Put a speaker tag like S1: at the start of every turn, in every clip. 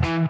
S1: Hi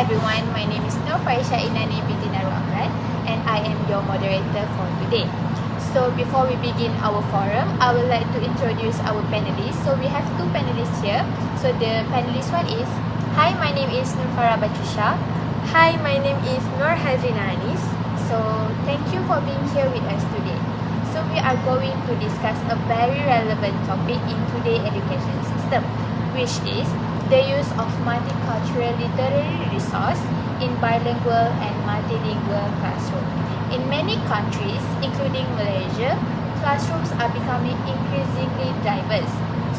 S1: everyone, my name is Nur Faisha Inani binti Naru Amran and I am your moderator for today. So before we begin our forum, I would like to introduce our panelists. So we have two panelists here. So the panelist one is,
S2: Hi, my name is Nur Farah Batrisha. Hi, my name is Nur Hazrina Anis.
S1: so thank you for being here with us today. So we are going to discuss a very relevant topic in today's education system, which is the use of multicultural literary resource in bilingual and multilingual classroom. In many countries, including Malaysia, classrooms are becoming increasingly diverse.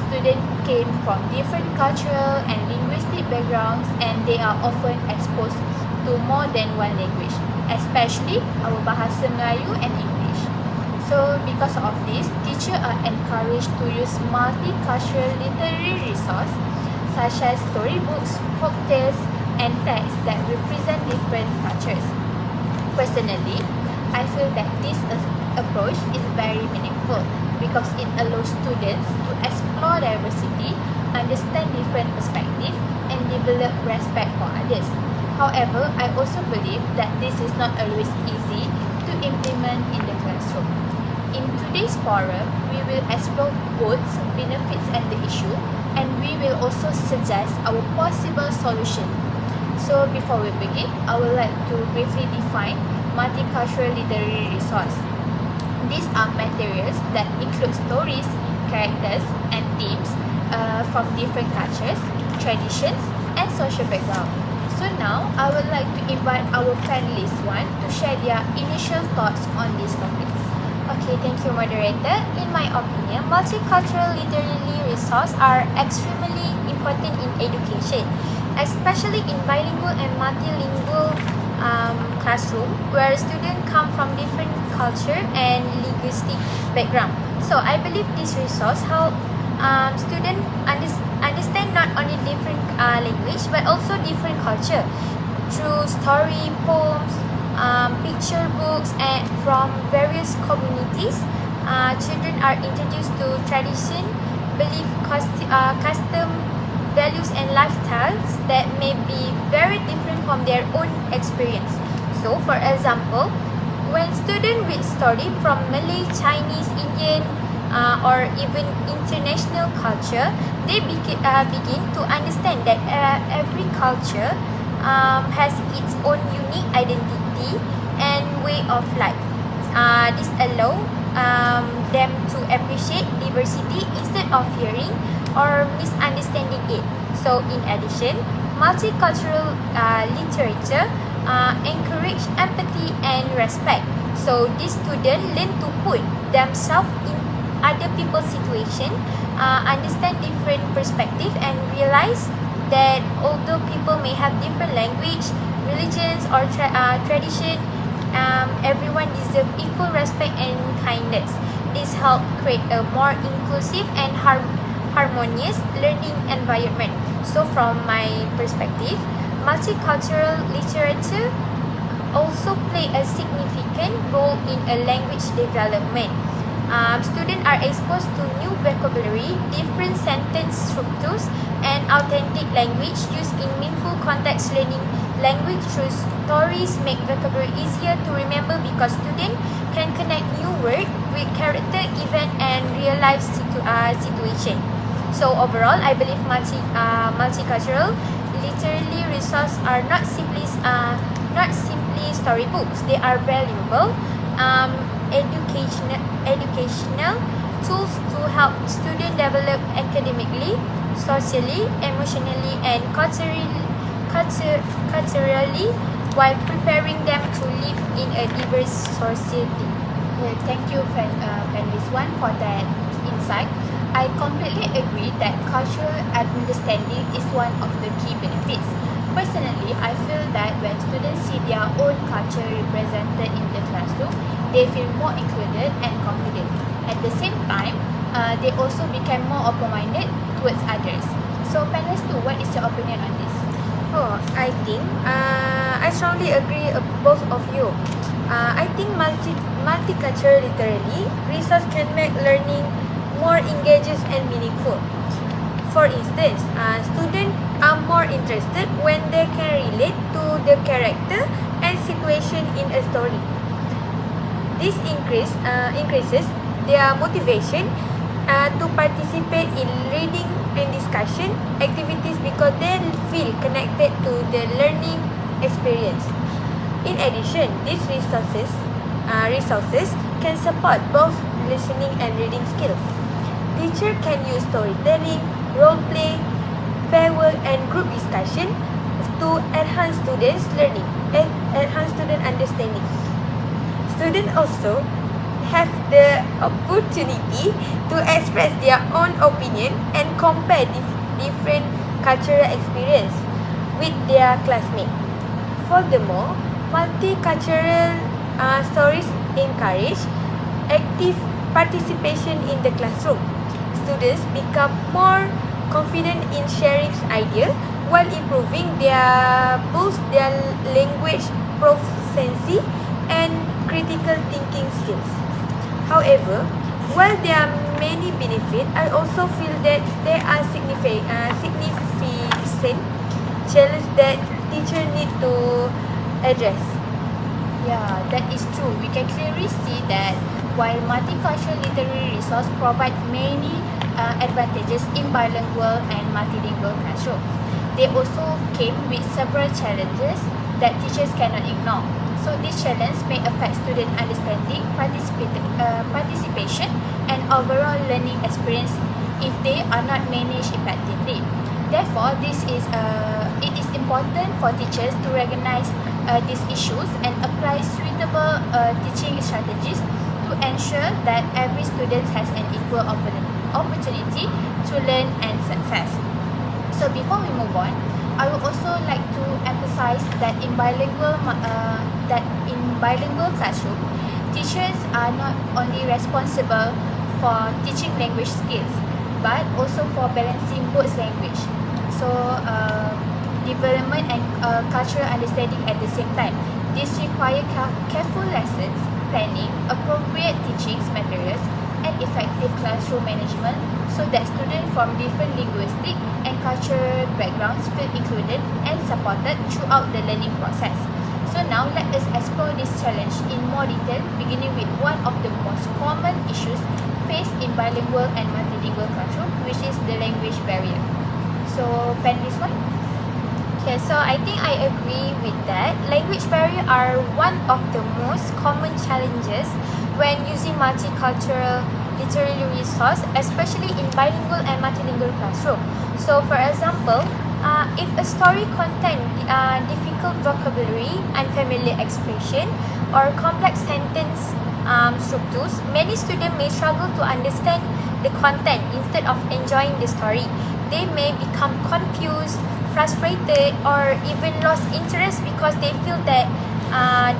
S1: Students came from different cultural and linguistic backgrounds and they are often exposed to more than one language, especially our Bahasa Melayu and English. So because of this, teachers are encouraged to use multicultural literary resources such as storybooks, folktales, and texts that represent different cultures. Personally, I feel that this approach is very meaningful because it allows students to explore diversity, understand different perspectives, and develop respect for others. However, I also believe that this is not always easy to implement in the classroom. In today's forum, we will explore both benefits and the issue, and we will also suggest our possible solution. So before we begin, I would like to briefly define multicultural literary resource. These are materials that include stories, characters, and themes from different cultures, traditions, and social background. So now, I would like to invite our panelists one to share their initial thoughts on these topics.
S2: Okay, thank you, moderator. In my opinion, multicultural literary resources are extremely important in education, especially in bilingual and multilingual classroom where students come from different culture and linguistic background. So I believe this resource help students understand not only different language but also different culture through story, poems, picture books, and from various communities. Children are introduced to tradition, belief, custom, values, and lifestyles that may be very different from their own experience. So, for example, when students read story from Malay, Chinese, Indian, or even international culture, they begin to understand that every culture has its own unique identity and way of life. This allows them to appreciate diversity instead of fearing or misunderstanding it. So in addition, multicultural literature encourage empathy and respect. So these students learn to put themselves in other people's situation, understand different perspective, and realize that although people may have different language, religions, or tradition, everyone deserves equal respect and kindness. This helps create a more inclusive and harmonious learning environment. So from my perspective, multicultural literature also play a significant role in a language development. Students are exposed to new vocabulary, different sentence structures, and authentic language used in meaningful context. Learning language through stories make vocabulary easier to remember because students can connect new words with character, event, and real life situation. So overall, I believe multicultural literary resources are not simply storybooks. They are valuable educational tools to help students develop academically, socially, emotionally, and culturally. while preparing them to live in a diverse society.
S1: Yeah, thank you, Ms. Wan, for that insight. I completely agree that cultural understanding is one of the key benefits. Personally, I feel that when students see their own culture represented in the classroom, they feel more included and confident. At the same time, they also become more open-minded towards others. So, panelists 2, what is your opinion on this?
S2: Oh, I think I strongly agree both of you. I think multicultural literally resource can make learning more engaging and meaningful. For instance, students are more interested when they can relate to the character and situation in a story. This increases their motivation to participate in reading and discussion activities because they feel connected to the learning experience. In addition, these resources can support both listening and reading skills. Teacher can use storytelling, role play, pair work, and group discussion to enhance students' learning and enhance student understanding. Students also have the opportunity to express their own opinion and compare different cultural experience with their classmates. Furthermore, multicultural stories encourage active participation in the classroom. Students become more confident in sharing ideas while improving both their language proficiency and critical thinking skills. However, while there are many benefits, I also feel that there are significant challenges that teachers need to address.
S1: Yeah, that is true. We can clearly see that while multicultural literary resource provide many advantages in bilingual and multilingual classroom, they also came with several challenges that teachers cannot ignore. So these challenges may affect student understanding, participation, and overall learning experience if they are not managed effectively. Therefore, it is important for teachers to recognize these issues and apply suitable teaching strategies to ensure that every student has an equal opportunity to learn and success. So before we move on, I would also like to emphasize that in bilingual classroom, teachers are not only responsible for teaching language skills, but also for balancing both language. So development and cultural understanding at the same time. This requires careful lessons, planning, appropriate teaching materials, and effective classroom management so that students from different linguistic and cultural backgrounds feel included and supported throughout the learning process. So now let us explore this challenge in more detail, beginning with one of the most common issues faced in bilingual and multilingual classroom, which is the language barrier. So, panelist 1?
S2: Okay, so I think I agree with that. Language barrier are one of the most common challenges when using multicultural literary resource, especially in bilingual and multilingual classroom. So, for example, if a story contains difficult vocabulary, unfamiliar expression, or complex sentence structures, many students may struggle to understand the content instead of enjoying the story. They may become confused, frustrated, or even lost interest because they feel that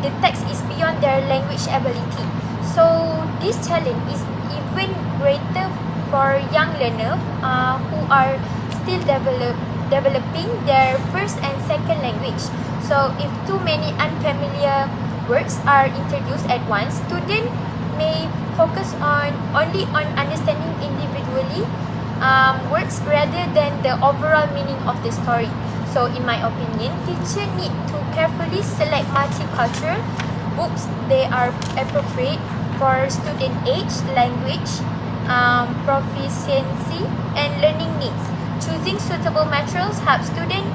S2: the text is beyond their language ability. So this challenge is even greater for young learners who are still developing their first and second language. So if too many unfamiliar words are introduced at once, students may focus only on understanding individually words rather than the overall meaning of the story. So in my opinion, teachers need to carefully select multicultural books that are appropriate for student age, language, proficiency, and learning needs. Choosing suitable materials helps students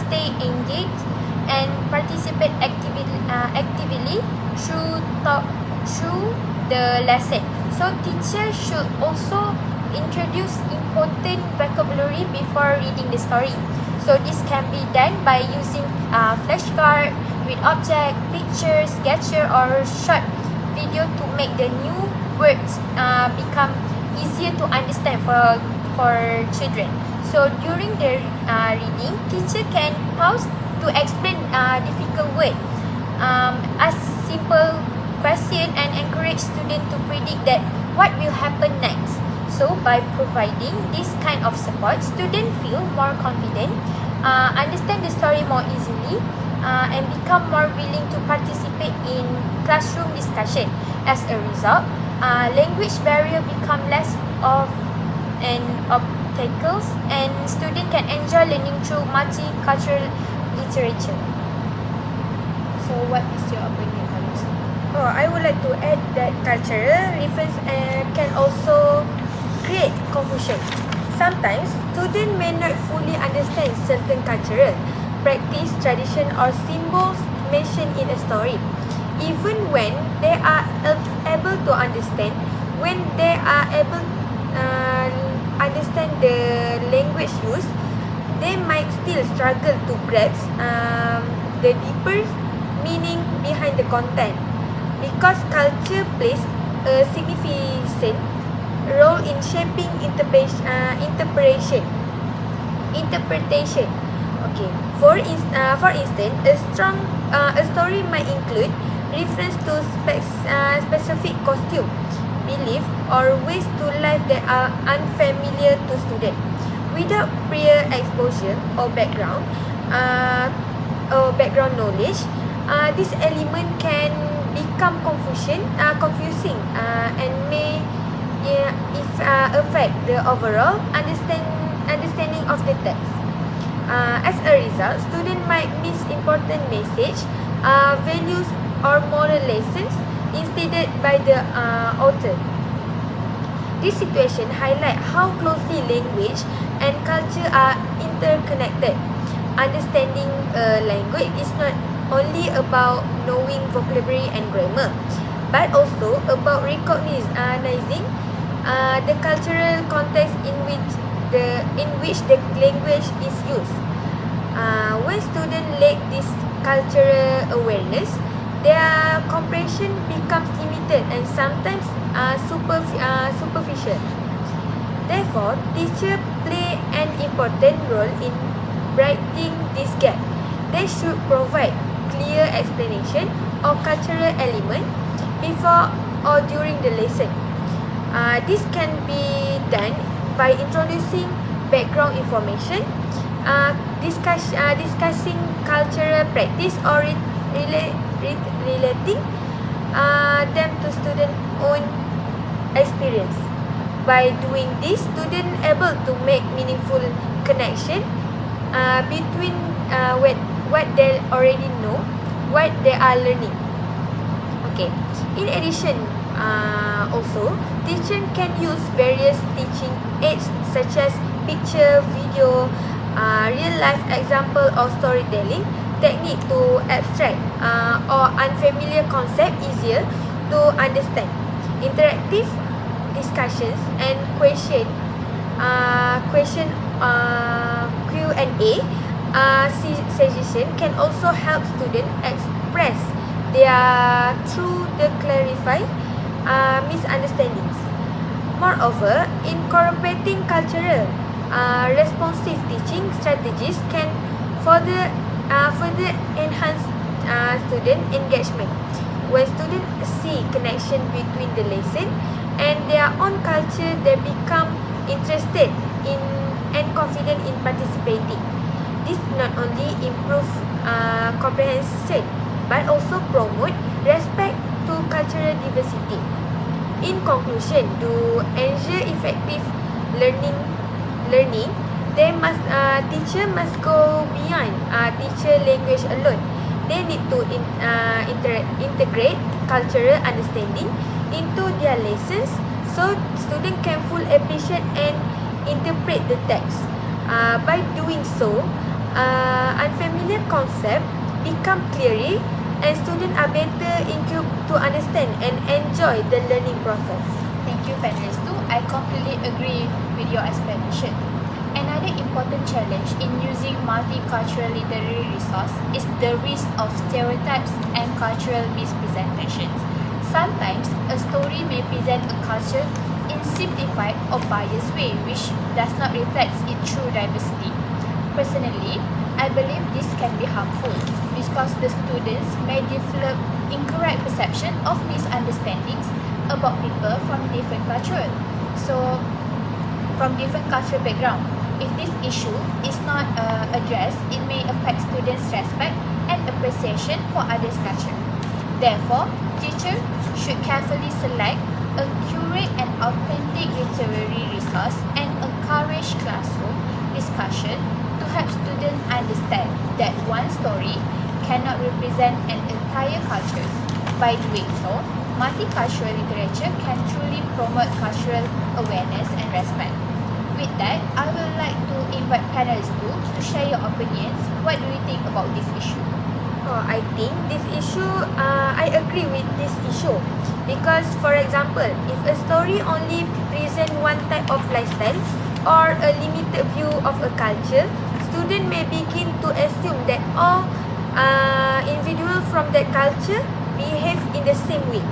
S2: stay engaged and participate actively through the lesson. So teachers should also introduce important vocabulary before reading the story. So this can be done by using flashcard, with object, pictures, gesture, or short video to make the new words become easier to understand for children. So during the reading, teacher can pause to explain difficult word, ask simple question, and encourage students to predict that what will happen next. So by providing this kind of support, students feel more confident, understand the story more easily, and become more willing to participate in classroom discussion. As a result, language barrier become less of an obstacles, and students can enjoy learning through multicultural literature.
S1: So what is your opinion on this?
S3: I would like to add that cultural difference can also create confusion. Sometimes, students may not fully understand certain cultural practice, tradition, or symbols mentioned in a story. Even when they are able to understand, when they are able understand the language used, they might still struggle to grasp the deeper meaning behind the content, because culture plays a significant role in shaping interpretation. Okay. For instance, a story might include reference to specific costume, belief, or ways to life that are unfamiliar to students. Without prior exposure or background knowledge, this element can become confusing and may affect the overall understanding of the text. As a result, students might miss important message, values, or moral lessons instated by the author. This situation highlights how closely language and culture are interconnected. Understanding a language is not only about knowing vocabulary and grammar, but also about recognizing the cultural context in which the language is used. When students lack this cultural awareness, their comprehension becomes limited and sometimes superficial. Therefore, teachers play an important role in bridging this gap. They should provide clear explanation of cultural element before or during the lesson. This can be done by introducing background information, discussing cultural practice, or relating them to students' own experience. By doing this, students able to make meaningful connection between what they already know, what they are learning. Okay. In addition, also, teachers can use various teaching aids such as picture, video, real-life example, or storytelling technique to abstract or unfamiliar concept easier to understand. Interactive discussions and question Q&A suggestion can also help students express their through the clarify misunderstandings. Moreover, incorporating cultural responsive teaching strategies can further enhance student engagement. When students see connection between the lesson and their own culture, they become interested in and confident in participating. This not only improve comprehension but also promote respect to cultural diversity. In conclusion, to ensure effective learning, teacher must go beyond teacher language alone. They need to integrate cultural understanding into their lessons so students can fully appreciate and interpret the text. By doing so, unfamiliar concepts become clearer and students are better equipped to understand and enjoy the learning process.
S1: Thank you, panelists. I completely agree with your explanation. Another Another important challenge in using multicultural literary resource is the risk of stereotypes and cultural misrepresentations. Sometimes, a story may present a culture in simplified or biased way, which does not reflect its true diversity. Personally, I believe this can be harmful because the students may develop incorrect perception of misunderstandings about people from different cultural background. If this issue is not addressed, it may affect students' respect and appreciation for others' culture. Therefore, teachers should carefully select, accurate and authentic literary resource and encourage classroom discussion to help students understand that one story cannot represent an entire culture. By doing so, multicultural literature can truly promote cultural awareness and respect. With that, I would like to invite panelists to share your opinions. What do you think about this issue?
S3: I think this issue, I agree with this issue because, for example, if a story only presents one type of lifestyle or a limited view of a culture, students may begin to assume that all individuals from that culture behave in the same way.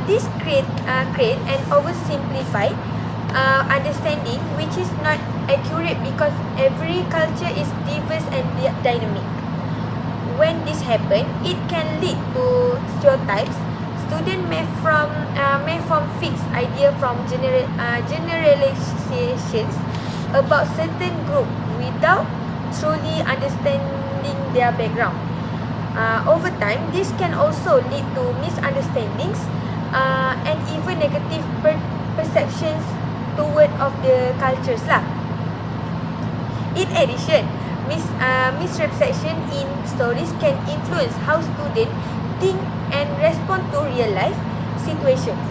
S3: This create an oversimplified understanding which is not accurate because every culture is diverse and dynamic. When this happens, it can lead to stereotypes. Students may form fixed idea from generalizations about certain group without truly understanding their background. Over time, this can also lead to misunderstandings and even negative perceptions toward of the cultures lah. In addition, misrepresentation in stories can influence how students think and respond to real life situations.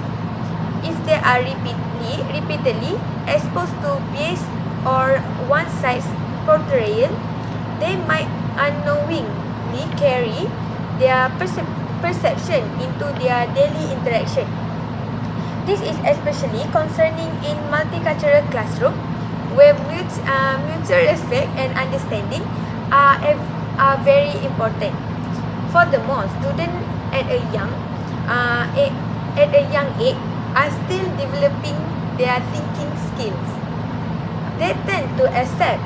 S3: If they are repeatedly exposed to bias or one-sided portrayal, they might unknowingly carry their perception into their daily interaction. This is especially concerning in multicultural classroom where mutual respect and understanding are very important. Furthermore, students at a young age are still developing their thinking skills. They tend to accept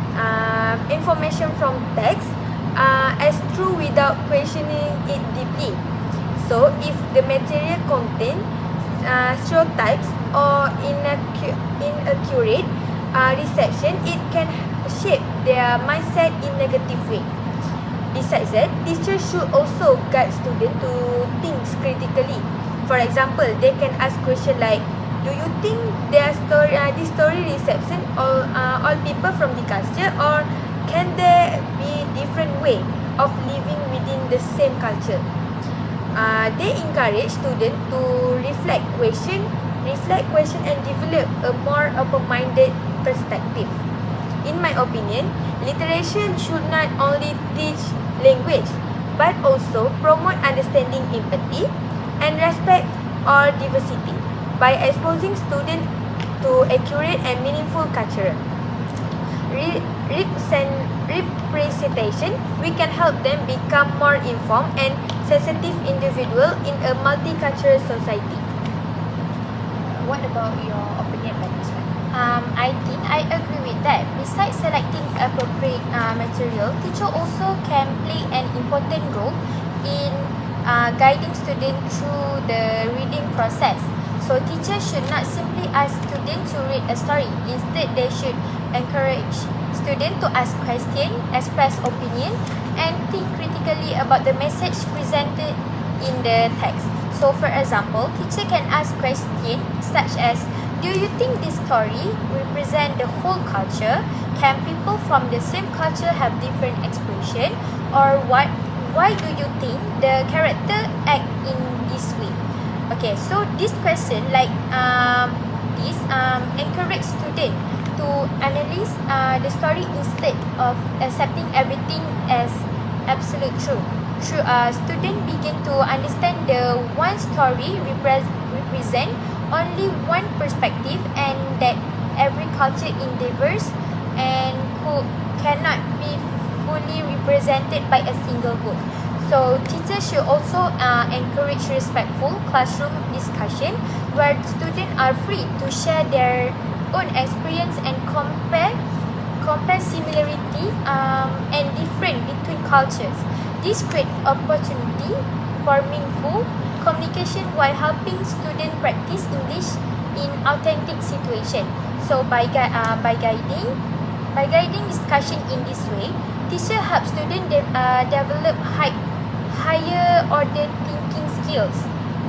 S3: information from text as true without questioning it deeply. So, if the material contains stereotypes or inaccurate reception, it can shape their mindset in negative way. Besides that, teachers should also guide students to think critically. For example, they can ask questions like, do you think this story reception all people from the culture, or can there be different way of living within the same culture? They encourage students to reflect question and develop a more open-minded perspective. In my opinion, literature should not only teach language but also promote understanding, empathy, and respect or diversity by exposing students to accurate and meaningful cultural representation. We can help them become more informed and sensitive individual in a multicultural society.
S1: What about your opinion on this one?
S2: I think I agree with that. Besides selecting appropriate material, teacher also can play an important role in guiding students through the reading process. So teachers should not simply ask students to read a story. Instead, they should encourage students to ask questions, express opinion, and think critically about the message presented in the text. So for example, teacher can ask questions such as, do you think this story represents the whole culture? Can people from the same culture have different expression? Or why do you think the character act in this way? Okay, so this question encourage students to analyze the story instead of accepting everything as absolute truth. Students begin to understand the one story represent only one perspective, and that every culture is diverse and cannot be fully represented by a single book. So teachers should also encourage respectful classroom discussion where students are free to share their own experience and compare similarity and difference between cultures. This creates opportunity for meaningful communication while helping students practice English in authentic situation. So by guiding discussion in this way, teacher helps students develop higher order thinking skills,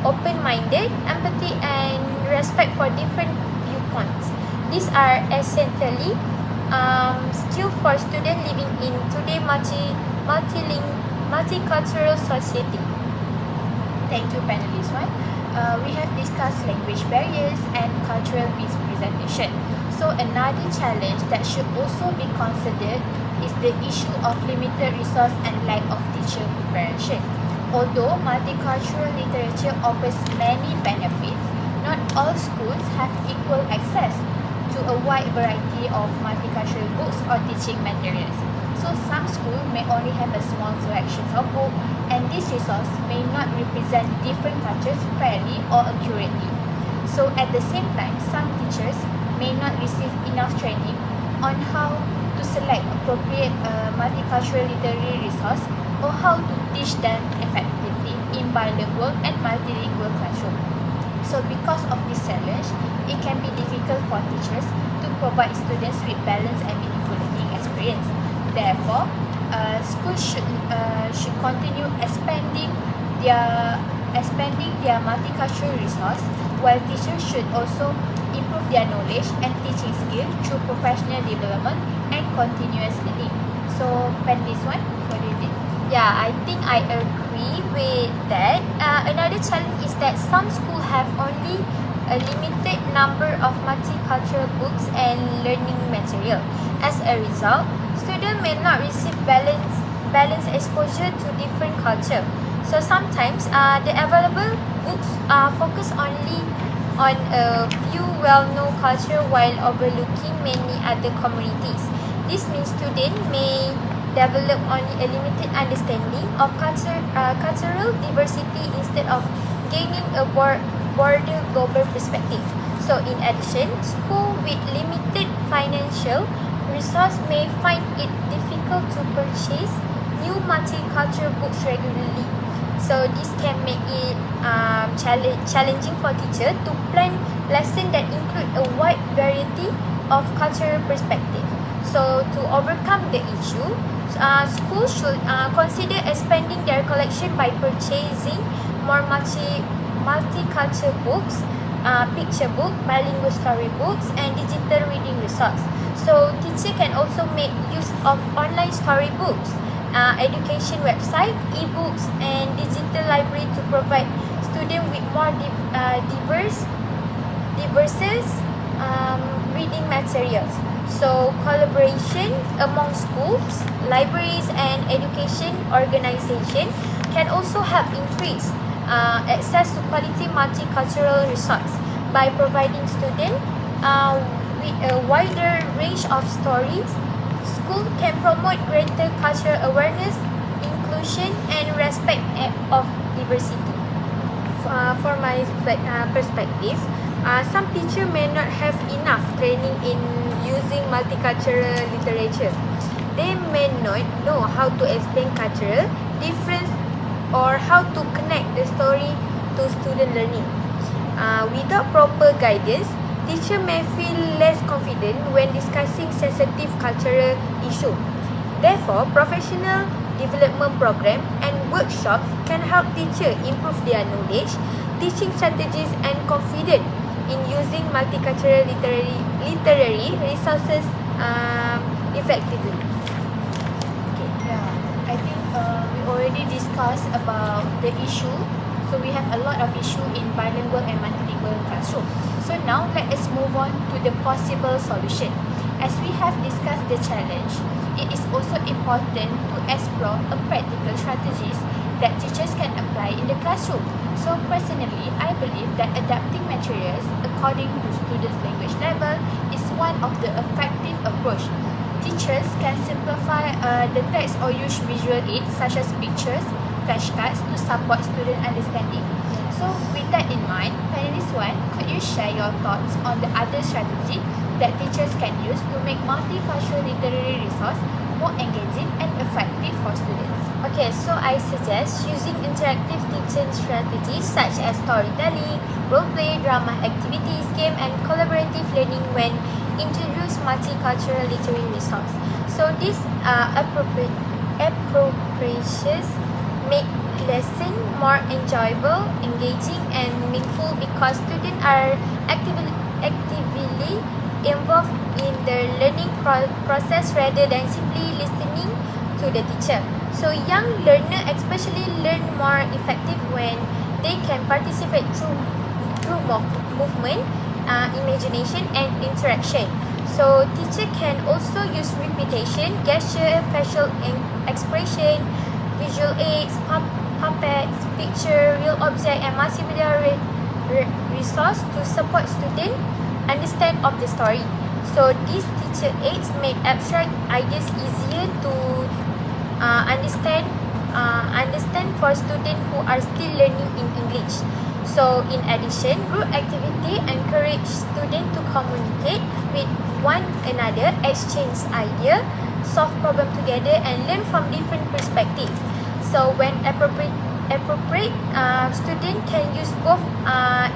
S2: open-minded, empathy, and respect for different viewpoints. These are essentially skills for students living in today's multicultural society.
S1: Thank you, panelist one. We have discussed language barriers and cultural misrepresentation. So another challenge that should also be considered is the issue of limited resource and lack of teacher preparation. Although multicultural literature offers many benefits, not all schools have equal access to a wide variety of multicultural books or teaching materials. So some schools may only have a small selection of books, and this resource may not represent different cultures fairly or accurately. So at the same time, some teachers may not receive enough training on how to select appropriate multicultural literary resource or how to teach them effectively in bilingual and multilingual classroom. So because of this challenge, it can be difficult for teachers to provide students with balanced and meaningful learning experience. Therefore, schools should continue expanding their multicultural resource, while teachers should also improve their knowledge and teaching skills through professional development and continuous learning. So, panelist one, what do you think?
S2: Yeah, I think I agree with that. Another challenge is that some schools have only a limited number of multicultural books and learning material. As a result, students may not receive balanced exposure to different culture. So sometimes the available books focus only on a few well-known culture while overlooking many other communities. This means students may develop only a limited understanding of cultural diversity instead of gaining a broader global perspective. So in addition, schools with limited financial resources may find it difficult to purchase new multicultural books regularly. So this can make it challenging for teachers to plan lessons that include a wide variety of cultural perspectives. So to overcome the issue, schools should consider expanding their collection by purchasing more multicultural books, picture books, bilingual storybooks, and digital reading resources. So teachers can also make use of online storybooks, education website, e-books, and digital library to provide students with more diverse reading materials. So collaboration among schools, libraries, and education organizations can also help increase access to quality multicultural resources by providing students with a wider range of stories. School can promote greater cultural awareness, inclusion, and respect of diversity.
S3: For my perspective, some teachers may not have enough training in using multicultural literature. They may not know how to explain cultural difference or how to connect the story to student learning. Without proper guidance, teachers may feel less confident when discussing sensitive cultural issues. Therefore, professional development programs and workshops can help teachers improve their knowledge, teaching strategies, and confidence in using multicultural literary resources effectively.
S1: Okay, yeah, I think we already discussed about the issue. So we have a lot of issue in bilingual and multilingual classroom. So now let us move on to the possible solution. As we have discussed the challenge, it is also important to explore a practical strategies that teachers can apply in the classroom. So personally, I believe that adapting materials according to students' language level is one of the effective approach. teachers can simplify the text or use visual aids such as pictures, flashcards to support student understanding. So with that in mind, panelist 1, could you share your thoughts on the other strategy that teachers can use to make multicultural literary resource more engaging and effective for students?
S2: Okay, so I suggest using interactive teaching strategies such as storytelling, role-play, drama activities, game, and collaborative learning when introduce multicultural literary resource. So these appropriations make lesson more enjoyable, engaging, and meaningful because students are actively involved in the learning process rather than simply listening to the teacher. So young learner especially learn more effective when they can participate through movement, imagination, and interaction. So teacher can also use repetition, gesture, facial expression, visual aids, puppets, picture, real object, and multimedia resource to support student understand of the story. So these teacher aids make abstract ideas easier to understand for students who are still learning in English. So in addition, group activity encourage students to communicate with one another, exchange ideas, solve problems together, and learn from different perspectives. So when appropriate, students can use both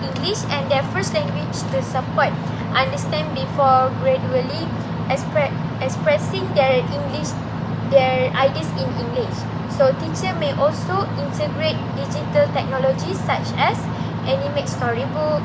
S2: English and their first language to support understand before gradually expressing their ideas in English. So teacher may also integrate digital technologies such as animate storybook,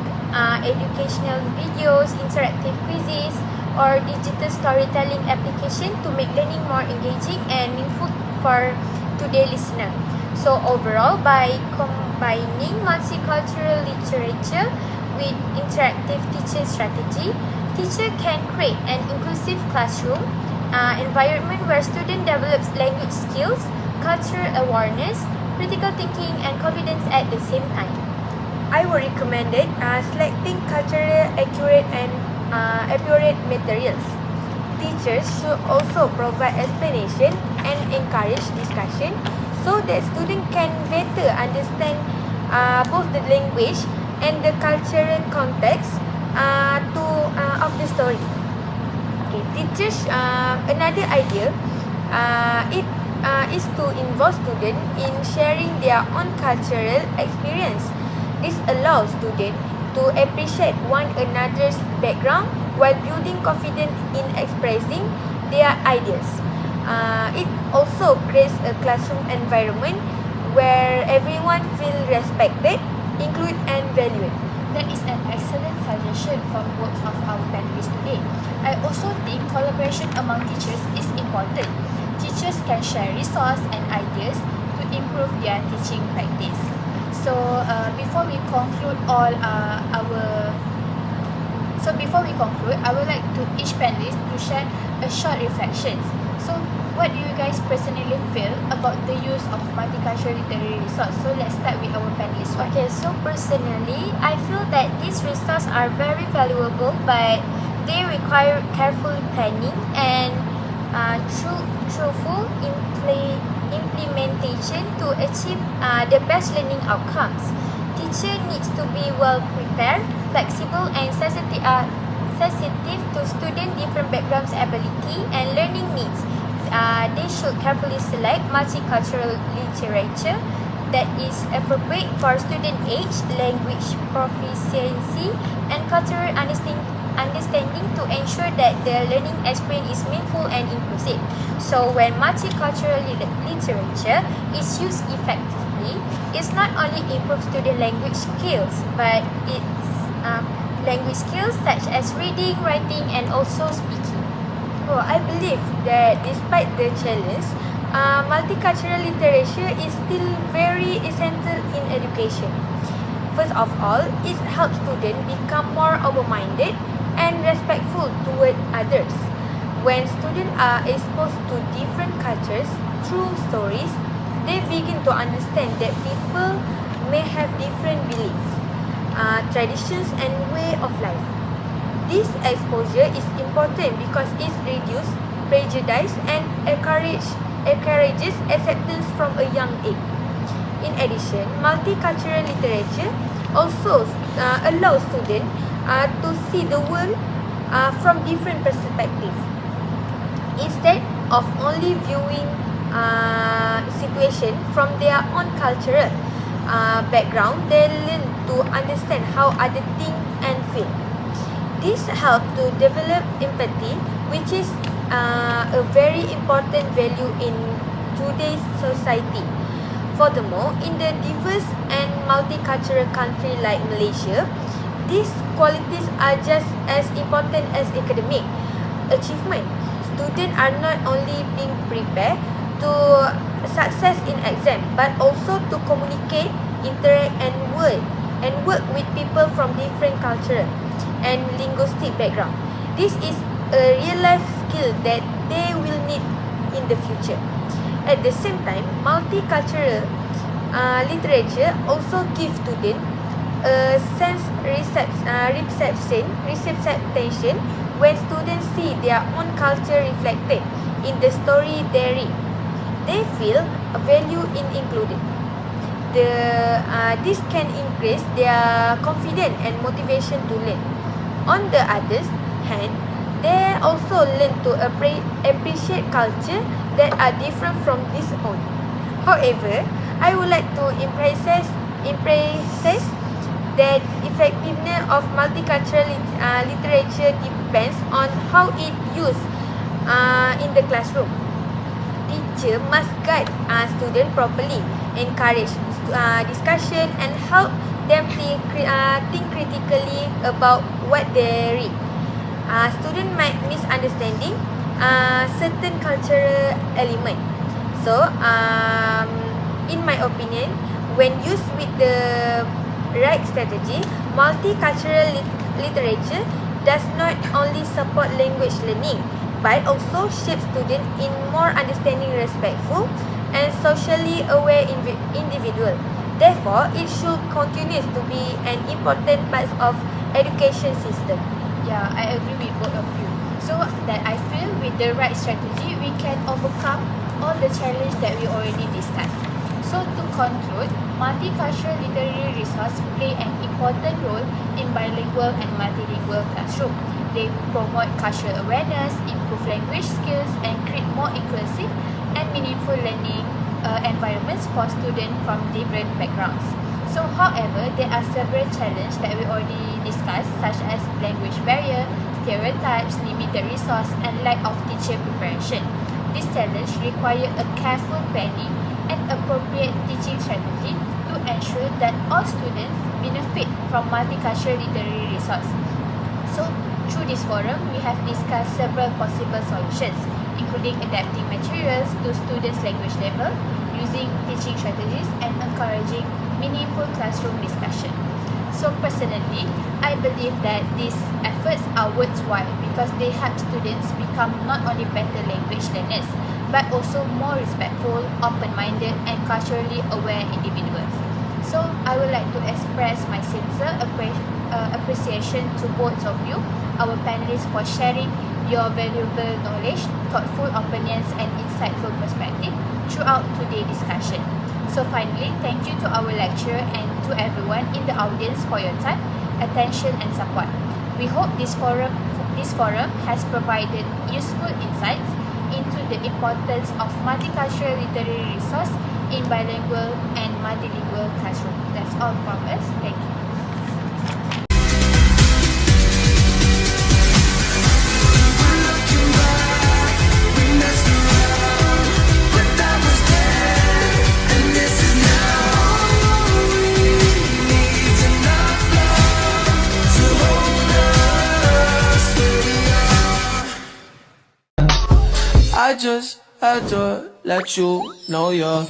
S2: educational videos, interactive quizzes, or digital storytelling application to make learning more engaging and meaningful for today's listener. So overall, by combining multicultural literature with interactive teaching strategy, teacher can create an inclusive classroom environment where student develops language skills, cultural awareness, critical thinking, and confidence at the same time.
S3: I would recommend selecting culturally accurate and accurate materials. Teachers should also provide explanation and encourage discussion so that students can better understand both the language and the cultural context of the story. Okay, teachers, another idea is to involve students in sharing their own cultural experience. This allows students to appreciate one another's background while building confidence in expressing their ideas. It also creates a classroom environment where everyone feels respected, included, and valued.
S1: That is an excellent suggestion from both of our panelists today. I also think collaboration among teachers is important. Teachers can share resources and ideas to improve their teaching practice. So before we conclude I would like to each panelist to share a short reflection. So what do you guys personally feel about the use of multicultural literary resource? So let's start with our panelist.
S2: Okay, so personally, I feel that these resources are very valuable, but they require careful planning and truthful implementation to achieve the best learning outcomes. Teacher needs to be well prepared, flexible, and sensitive to student different backgrounds, ability, and learning needs. They should carefully select multicultural literature that is appropriate for student age, language proficiency, and cultural understanding to ensure that the learning experience is meaningful and inclusive. So when multicultural literature is used effectively, it's not only improves student language skills, but it's language skills such as reading, writing, and also speaking.
S3: Oh, I believe that despite the challenge, multicultural literature is still very essential in education. First of all, it helps students become more open-minded and respectful toward others. When students are exposed to different cultures through stories, they begin to understand that people may have different beliefs, traditions, and way of life. This exposure is important because it reduces prejudice and encourages acceptance from a young age. In addition, multicultural literature also allows students to see the world from different perspectives. Instead of only viewing situation from their own cultural background, they learn to understand how others think and feel. This helps to develop empathy, which is a very important value in today's society. Furthermore, in the diverse and multicultural country like Malaysia, these qualities are just as important as academic achievement. Students are not only being prepared to success in exam, but also to communicate, interact, and work with people from different cultural and linguistic background. This is a real life skill that they will need in the future. At the same time, multicultural literature also gives students a sense reception when students see their own culture reflected in the story they read. They feel a value in included. This can increase their confidence and motivation to learn. On the other hand, they also learn to appreciate culture that are different from his own. However, I would like to emphasize that effectiveness of multicultural literature depends on how it used in the classroom. Teacher must guide students properly, encourage discussion, and help them think critically about what they read. Students might misunderstanding certain cultural element. So, in my opinion, when used with the right strategy, multicultural literature does not only support language learning, but also shapes students in more understanding, respectful, and socially aware individual. Therefore, it should continue to be an important part of education system.
S1: Yeah, I agree with both of you. So that I feel with the right strategy, we can overcome all the challenges that we already discussed. So to conclude, multicultural literary resources play an important role in bilingual and multilingual classroom. They promote cultural awareness, improve language skills, and create more inclusive and meaningful learning environments for students from different backgrounds. So, however, there are several challenges that we already discussed, such as language barrier, stereotypes, limited resource, and lack of teacher preparation. This challenge requires a careful planning and appropriate teaching strategy to ensure that all students benefit from multicultural literary resource. So, through this forum, we have discussed several possible solutions, including adapting materials to students' language level, using teaching strategies, and encouraging meaningful classroom discussion. So personally, I believe that these efforts are worthwhile because they help students become not only better language learners, but also more respectful, open-minded, and culturally aware individuals. So I would like to express my sincere appreciation to both of you, our panelists, for sharing your valuable knowledge, thoughtful opinions, and insightful perspective throughout today's discussion. So finally, thank you to our lecturer and to everyone in the audience for your time, attention, and support. We hope this forum has provided useful insights into the importance of multicultural literary resource in bilingual and multilingual classroom. That's all from us. Thank you.
S4: I just had to let you know you're